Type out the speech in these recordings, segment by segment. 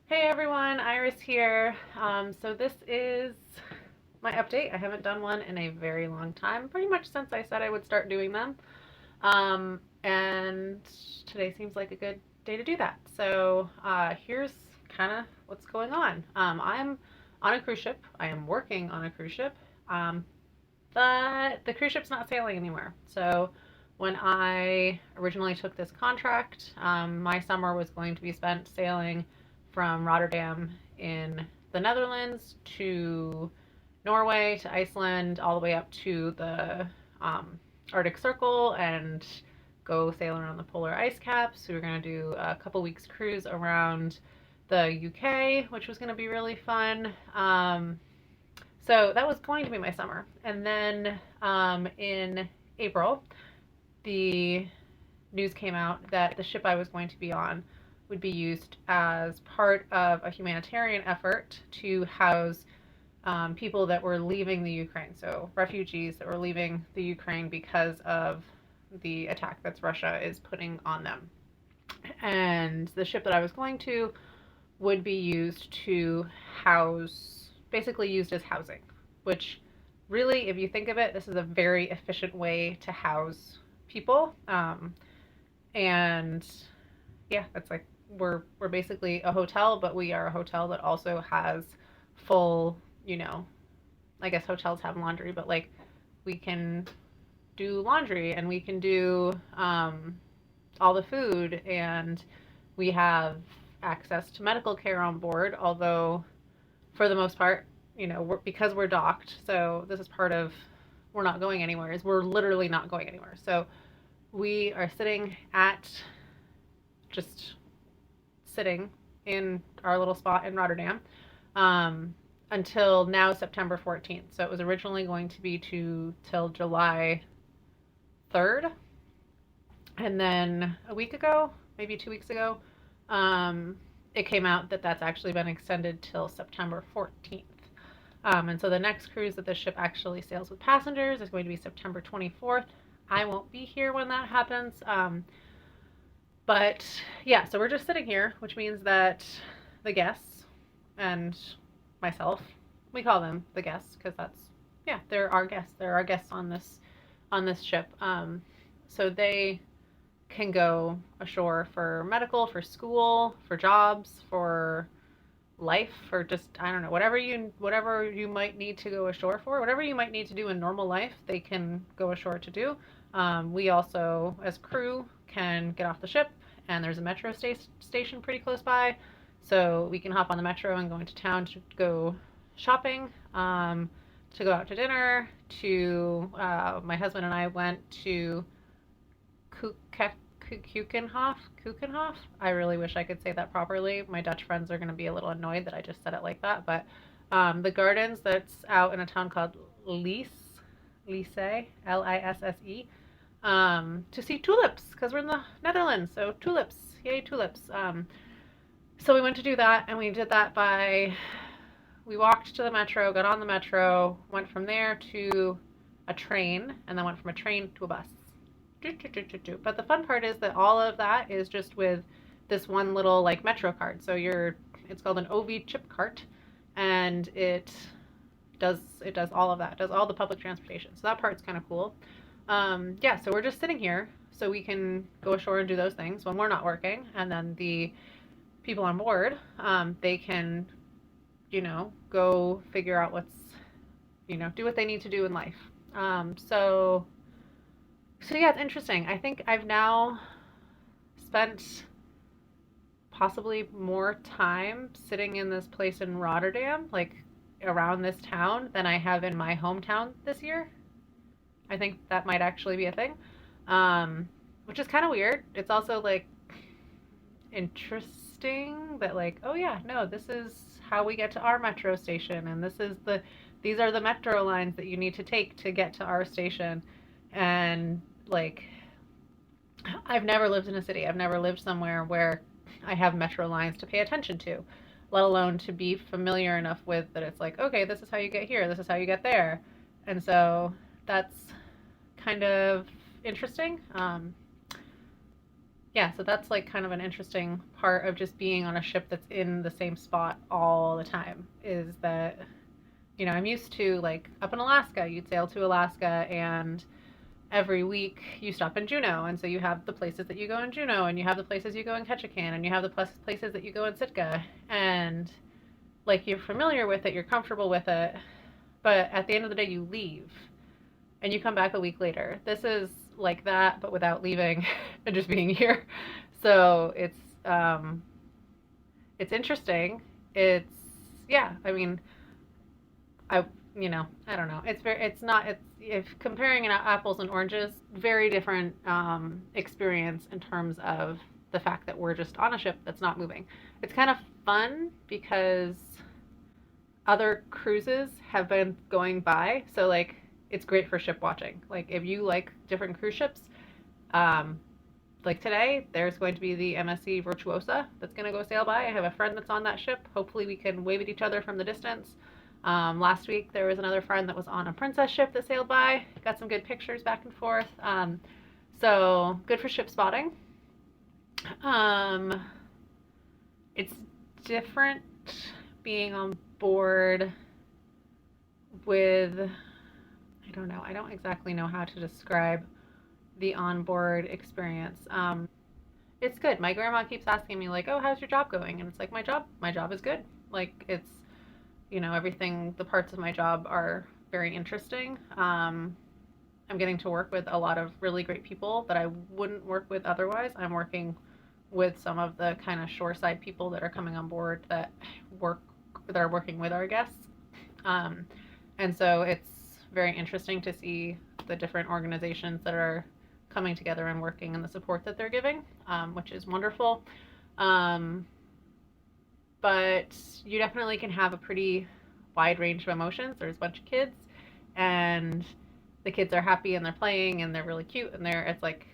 Hey everyone, Iris here. So this is my update. I haven't done one in a very long time, pretty much since I said I would start doing them. And today seems like a good day to do that. So here's kind of what's going on. I'm on a cruise ship. I am working on a cruise ship, um, but the cruise ship's not sailing anymore. So when I originally took this contract, my summer was going to be spent sailing from Rotterdam in the Netherlands to Norway to Iceland, all the way up to the Arctic Circle and go sail around the polar ice caps. We were going to do a couple weeks cruise around the UK, which was going to be really fun. So that was going to be my summer. And then in April, the news came out that the ship I was going to be on would be used as part of a humanitarian effort to house people that were leaving the Ukraine. So refugees that were leaving the Ukraine because of the attack that Russia is putting on them. And the ship that I was going to would be used to house, basically used as housing, which really, if you think of it, this is a very efficient way to house people. And yeah, it's like we're basically a hotel, but we are a hotel that also has full, I guess hotels have laundry, but like we can do laundry and we can do all the food, and we have access to medical care on board, although for the most part, because we're docked, so this is part of we're not going anywhere, is we're literally not going anywhere. So we are sitting at just sitting in our little spot in Rotterdam until now September 14th. So it was originally going to be till July 3rd. And then a week ago, maybe 2 weeks ago, it came out that that's actually been extended till September 14th. And so the next cruise that the ship actually sails with passengers is going to be September 24th. I won't be here when that happens. But yeah, so we're just sitting here, which means that the guests and myself, we call them the guests because yeah, they're our guests. They're our guests on this ship. So they can go ashore for medical, for school, for jobs, for life, for just I don't know, whatever you might need to go ashore for, whatever you might need to do in normal life, they can go ashore to do. We also, as crew, can get off the ship, and there's a metro station pretty close by, so we can hop on the metro and go into town to go shopping, to go out to dinner. To my husband and I went to Keukenhof. Keukenhof. I really wish I could say that properly. My Dutch friends are going to be a little annoyed that I just said it like that. But the gardens that's out in a town called Lisse, Lisse, to see tulips because we're in the Netherlands. So tulips, yay tulips. So we went to do that, and we did that we walked to the metro, got on the metro, went from there to a train, and then went from a train to a bus. But the fun part is that all of that is just with this one little like metro card. So it's called an OV chip cart, and it does all of that. It does all the public transportation. So that part's kind of cool. Yeah, so we're just sitting here so we can go ashore and do those things when we're not working, and then the people on board, they can, go figure out do what they need to do in life. So yeah, it's interesting. I think I've now spent possibly more time sitting in this place in Rotterdam, like around this town, than I have in my hometown this year. I think that might actually be a thing, which is kind of weird. It's also like interesting that like, oh yeah, no, this is how we get to our metro station, and these are the metro lines that you need to take to get to our station. And like, I've never lived in a city. I've never lived somewhere where I have metro lines to pay attention to, let alone to be familiar enough with that it's like, okay, this is how you get here, this is how you get there. And so that's kind of interesting. Yeah, so that's like kind of an interesting part of just being on a ship that's in the same spot all the time is that, I'm used to like up in Alaska, you'd sail to Alaska and every week you stop in Juneau. And so you have the places that you go in Juneau and you have the places you go in Ketchikan and you have the places that you go in Sitka. And like you're familiar with it, you're comfortable with it. But at the end of the day, you leave and you come back a week later. This is like that, but without leaving and just being here. So it's interesting. It's yeah. I mean, I I don't know. It's not it's if comparing apples and oranges, very different experience in terms of the fact that we're just on a ship that's not moving. It's kind of fun because other cruises have been going by, so like it's great for ship watching. Like if you like different cruise ships, um, like today, there's going to be the MSC Virtuosa that's going to go sail by. I have a friend that's on that ship. Hopefully, we can wave at each other from the distance. Last week, there was another friend that was on a princess ship that sailed by. Got some good pictures back and forth. So good for ship spotting. Um, it's different being on board with, I don't know, I don't exactly know how to describe the onboard experience. It's good. My grandma keeps asking me like, "Oh, how's your job going?" And it's like, my job is good. Like it's, everything. The parts of my job are very interesting. I'm getting to work with a lot of really great people that I wouldn't work with otherwise. I'm working with some of the kind of shoreside people that are coming on board work that are working with our guests. Um, and so it's very interesting to see the different organizations that are coming together and working and the support that they're giving, which is wonderful. Um, but you definitely can have a pretty wide range of emotions. There's a bunch of kids, and the kids are happy and they're playing and they're really cute and it's like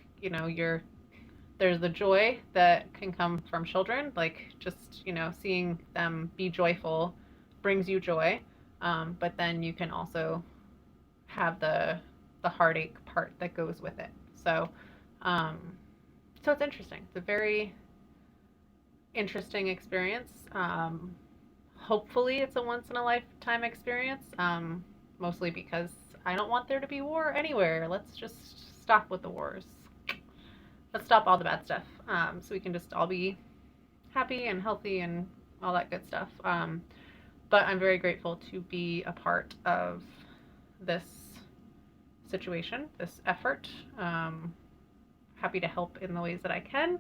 there's the joy that can come from children, like just seeing them be joyful brings you joy, but then you can also have the heartache part that goes with it. Um, so it's interesting. It's a very interesting experience. Hopefully, it's a once in a lifetime experience. Mostly because I don't want there to be war anywhere. Let's just stop with the wars. Let's stop all the bad stuff. So we can just all be happy and healthy and all that good stuff. But I'm very grateful to be a part of this situation, this effort. Happy to help in the ways that I can.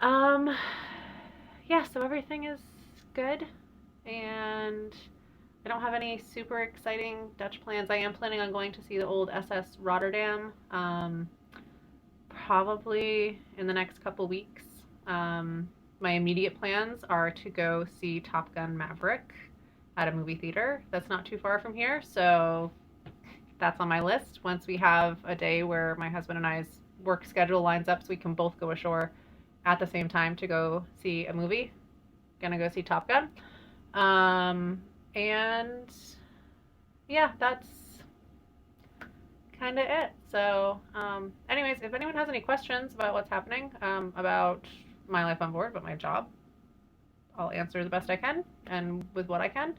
Um, yeah, so everything is good, and I don't have any super exciting Dutch plans. I am planning on going to see the old SS Rotterdam, probably in the next couple weeks. My immediate plans are to go see Top Gun Maverick at a movie theater that's not too far from here. So that's on my list. Once we have a day where my husband and I's work schedule lines up so we can both go ashore at the same time to go see a movie. Gonna go see Top Gun. And yeah, that's kind of it. So, anyways, if anyone has any questions about what's happening, about my life on board, but my job, I'll answer the best I can and with what I can.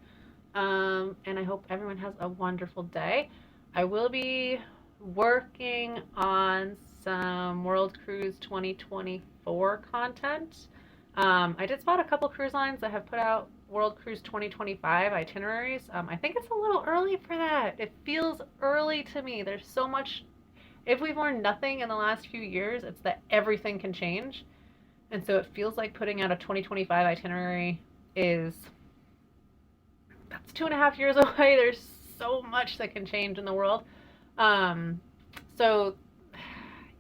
And I hope everyone has a wonderful day. I will be working on some World Cruise 2024 content. I did spot a couple cruise lines that have put out World Cruise 2025 itineraries. I think it's a little early for that. It feels early to me. There's so much. If we've learned nothing in the last few years, it's that everything can change. And so it feels like putting out a 2025 itinerary is that's 2.5 years away. There's so much that can change in the world. Um, so,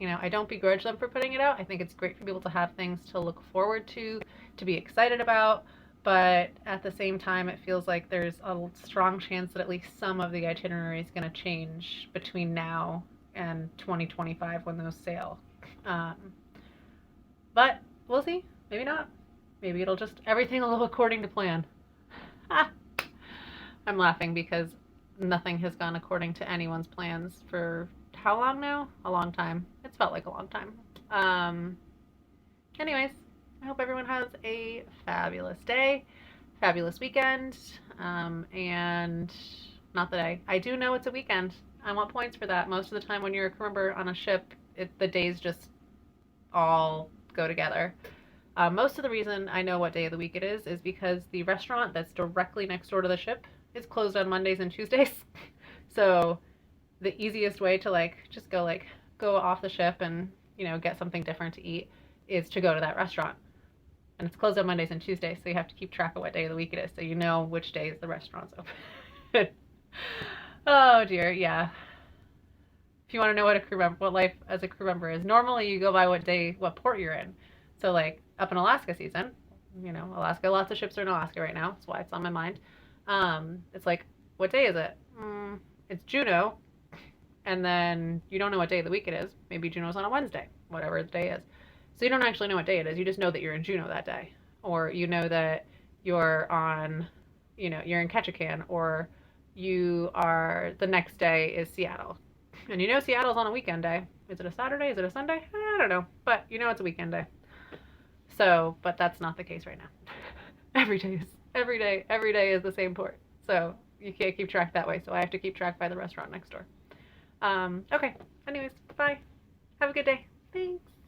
I don't begrudge them for putting it out. I think it's great for people to have things to look forward to be excited about. But at the same time, it feels like there's a strong chance that at least some of the itinerary is going to change between now and 2025 when those sail. Um, but we'll see. Maybe not. Maybe it'll just, everything will go according to plan. I'm laughing because nothing has gone according to anyone's plans for how long now? A long time. It's felt like a long time. Um, anyways, I hope everyone has a fabulous day, fabulous weekend. And not that I do know it's a weekend. I want points for that. Most of the time when you're a crew member on a ship, the days just all go together. Most of the reason I know what day of the week it is because the restaurant that's directly next door to the ship is closed on Mondays and Tuesdays. So the easiest way to like just go off the ship and get something different to eat is to go to that restaurant. And it's closed on Mondays and Tuesdays, so you have to keep track of what day of the week it is, so you know which days the restaurant's open. Oh dear, yeah. If you want to know what life as a crew member is, normally you go by what port you're in. So like up in Alaska season, Alaska, lots of ships are in Alaska right now. That's why it's on my mind. It's like, what day is it? It's Juneau, and then you don't know what day of the week it is. Maybe Juneau's on a Wednesday, whatever the day is. So you don't actually know what day it is. You just know that you're in Juneau that day, or you know that you're on, you're in Ketchikan, or the next day is Seattle. And Seattle's on a weekend day. Is it a Saturday? Is it a Sunday? I don't know. But it's a weekend day. So, but that's not the case right now. Every day is the same port. So you can't keep track that way. So I have to keep track by the restaurant next door. Okay. Anyways, bye. Have a good day. Thanks.